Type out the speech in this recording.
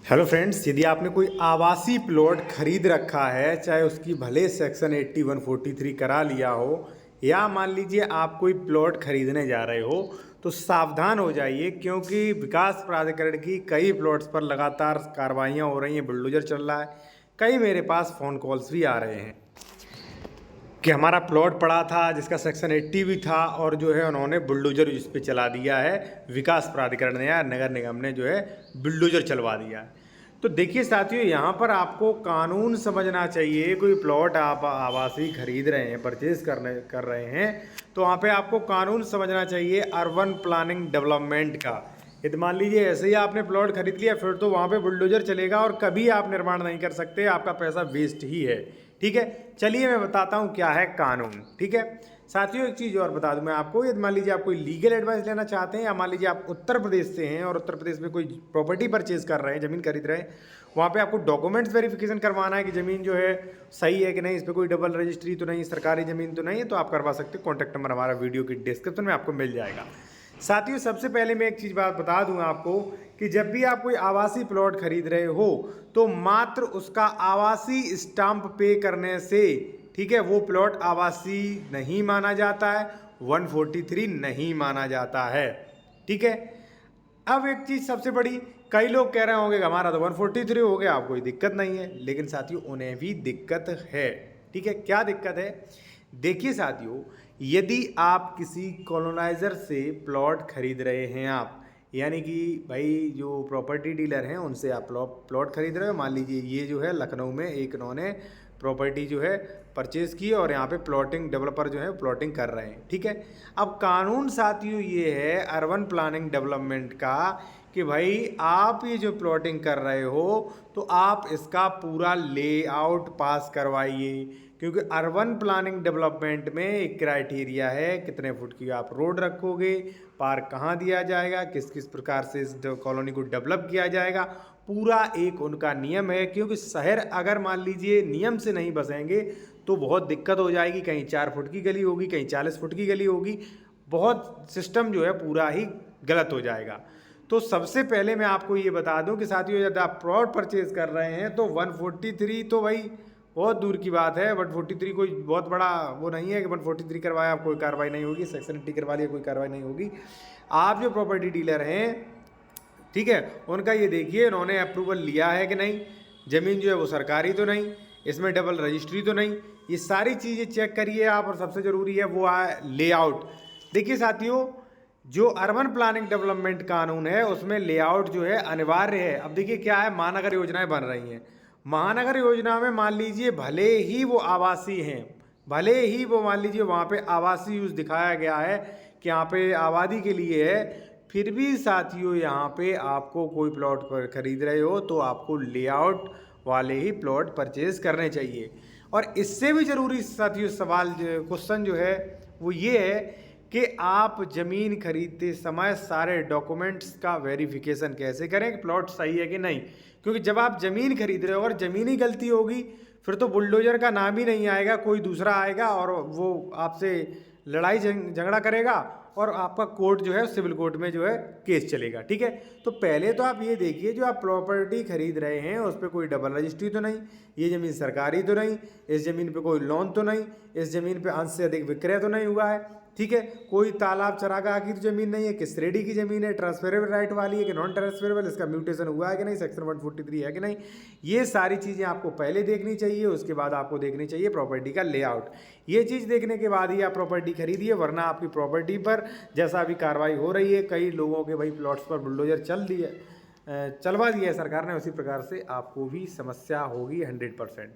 Hello friends, यदि आपने कोई आवासीय प्लॉट खरीद रखा है, चाहे उसकी भले सेक्शन 80 143 करा लिया हो, या मान लीजिए आप कोई प्लॉट खरीदने जा रहे हो, तो सावधान हो जाइए क्योंकि विकास प्राधिकरण की कई प्लॉट्स पर लगातार कार्रवाइयाँ हो रही हैं, बुलडोजर चल रहा है। कई मेरे पास फ़ोन कॉल्स भी आ रहे हैं कि हमारा प्लॉट पड़ा था जिसका सेक्शन 80 भी था और जो है उन्होंने बुलडोजर इस पे चला दिया है। विकास प्राधिकरण ने या नगर निगम ने जो है बुलडोजर चलवा दिया है। तो देखिए साथियों, यहाँ पर आपको कानून समझना चाहिए। कोई प्लॉट आप आवासीय खरीद रहे हैं, परचेज कर रहे हैं, तो वहाँ पे आपको कानून समझना चाहिए अर्बन प्लानिंग डेवलपमेंट का। यदि मान लीजिए ऐसे ही आपने प्लॉट खरीद लिया, फिर तो वहाँ पे बुलडोजर चलेगा और कभी आप निर्माण नहीं कर सकते, आपका पैसा वेस्ट ही है। ठीक है, चलिए मैं बताता हूँ क्या है कानून। ठीक है साथियों, एक चीज़ और बता दूं मैं आपको। यदि मान लीजिए आप कोई लीगल एडवाइस लेना चाहते हैं, या मान लीजिए आप उत्तर प्रदेश से हैं और उत्तर प्रदेश में कोई प्रॉपर्टी परचेज कर रहे हैं, ज़मीन खरीद रहे हैं, वहाँ पे आपको डॉक्यूमेंट्स वेरिफिकेशन करवाना है कि ज़मीन जो है सही है कि नहीं, इस पर कोई डबल रजिस्ट्री तो नहीं, सरकारी ज़मीन तो नहीं है, तो आप करवा सकते हो। कॉन्टैक्ट नंबर हमारा वीडियो की डिस्क्रिप्शन में आपको मिल जाएगा। साथियों, सबसे पहले मैं एक चीज़ बात बता दूं आपको कि जब भी आप कोई आवासीय प्लॉट खरीद रहे हो, तो मात्र उसका आवासीय स्टाम्प पे करने से, ठीक है, वो प्लॉट आवासीय नहीं माना जाता है, 143 नहीं माना जाता है। ठीक है, अब एक चीज़ सबसे बड़ी, कई लोग कह रहे होंगे कि हमारा तो 143 हो गया, आप कोई दिक्कत नहीं है, लेकिन साथियों उन्हें भी दिक्कत है। ठीक है, क्या दिक्कत है? देखिए साथियों, यदि आप किसी कॉलोनाइजर से प्लॉट खरीद रहे हैं, आप यानी कि भाई जो प्रॉपर्टी डीलर हैं उनसे आप प्लॉट खरीद रहे हो। मान लीजिए ये जो है लखनऊ में एक इन्होंने प्रॉपर्टी जो है परचेज़ की और यहाँ पे प्लॉटिंग डेवलपर जो है प्लॉटिंग कर रहे हैं। ठीक है, अब कानून साथियों ये है अर्बन प्लानिंग डेवलपमेंट का कि भाई आप ये जो प्लॉटिंग कर रहे हो, तो आप इसका पूरा लेआउट पास करवाइए, क्योंकि अर्बन प्लानिंग डेवलपमेंट में एक क्राइटेरिया है कितने फुट की आप रोड रखोगे, पार्क कहाँ दिया जाएगा, किस किस प्रकार से इस कॉलोनी को डेवलप किया जाएगा, पूरा एक उनका नियम है। क्योंकि शहर अगर मान लीजिए नियम से नहीं बसेंगे तो बहुत दिक्कत हो जाएगी। कहीं 4 फुट की गली होगी, कहीं 40 फुट की गली होगी, बहुत सिस्टम जो है पूरा ही गलत हो जाएगा। तो सबसे पहले मैं आपको ये बता दूं कि साथियों, यदि आप प्लॉट परचेज कर रहे हैं तो 143 तो भाई बहुत दूर की बात है। 143 कोई बहुत बड़ा वो नहीं है कि 143 करवाया आप कोई कार्रवाई नहीं होगी, सेक्शन 80 करवा लिया कोई कार्रवाई नहीं होगी। आप जो प्रॉपर्टी डीलर हैं, ठीक है, उनका ये देखिए उन्होंने अप्रूवल लिया है कि नहीं, ज़मीन जो है वो सरकारी तो नहीं, इसमें डबल रजिस्ट्री तो नहीं, ये सारी चीज़ें चेक करिए आप। और सबसे ज़रूरी है वो है लेआउट। देखिए साथियों, जो अर्बन प्लानिंग डेवलपमेंट कानून है उसमें लेआउट जो है अनिवार्य है। अब देखिए क्या है, महानगर योजनाएं बन रही हैं, महानगर योजना में मान लीजिए भले ही वो आवासीय हैं, भले ही वो मान लीजिए वहाँ पे आवासीय यूज़ दिखाया गया है कि यहाँ पे आबादी के लिए है, फिर भी साथियों यहाँ पे आपको कोई प्लॉट खरीद रहे हो तो आपको लेआउट वाले ही प्लॉट परचेज करने चाहिए। और इससे भी ज़रूरी साथियों सवाल क्वेश्चन जो है वो ये है कि आप ज़मीन खरीदते समय सारे डॉक्यूमेंट्स का वेरिफिकेशन कैसे करें कि प्लॉट सही है कि नहीं। क्योंकि जब आप ज़मीन खरीद रहे हो और ज़मीन ही गलती होगी, फिर तो बुलडोजर का नाम ही नहीं आएगा, कोई दूसरा आएगा और वो आपसे लड़ाई झगड़ा करेगा और आपका कोर्ट जो है सिविल कोर्ट में जो है केस चलेगा। ठीक है, तो पहले तो आप ये देखिए जो आप प्रॉपर्टी खरीद रहे हैं उस पर कोई डबल रजिस्ट्री तो नहीं, ये ज़मीन सरकारी तो नहीं, इस ज़मीन पे कोई लोन तो नहीं, इस ज़मीन पे अंश से अधिक विक्रय तो नहीं हुआ है। ठीक है, कोई तालाब चरागाह की तो ज़मीन नहीं है, किस श्रेणी की ज़मीन है, ट्रांसफरेबल राइट वाली है कि नॉन ट्रांसफरेबल, इसका म्यूटेशन हुआ है कि नहीं, सेक्शन 143 है कि नहीं, ये सारी चीज़ें आपको पहले देखनी चाहिए। उसके बाद आपको देखनी चाहिए प्रॉपर्टी का लेआउट। ये चीज़ देखने के बाद ही आप प्रॉपर्टी खरीदिए, वरना आपकी प्रॉपर्टी पर जैसा अभी कार्रवाई हो रही है, कई लोगों के भाई प्लॉट्स पर बुलडोजर चलवा दिया है सरकार ने, उसी प्रकार से आपको भी समस्या होगी 100%।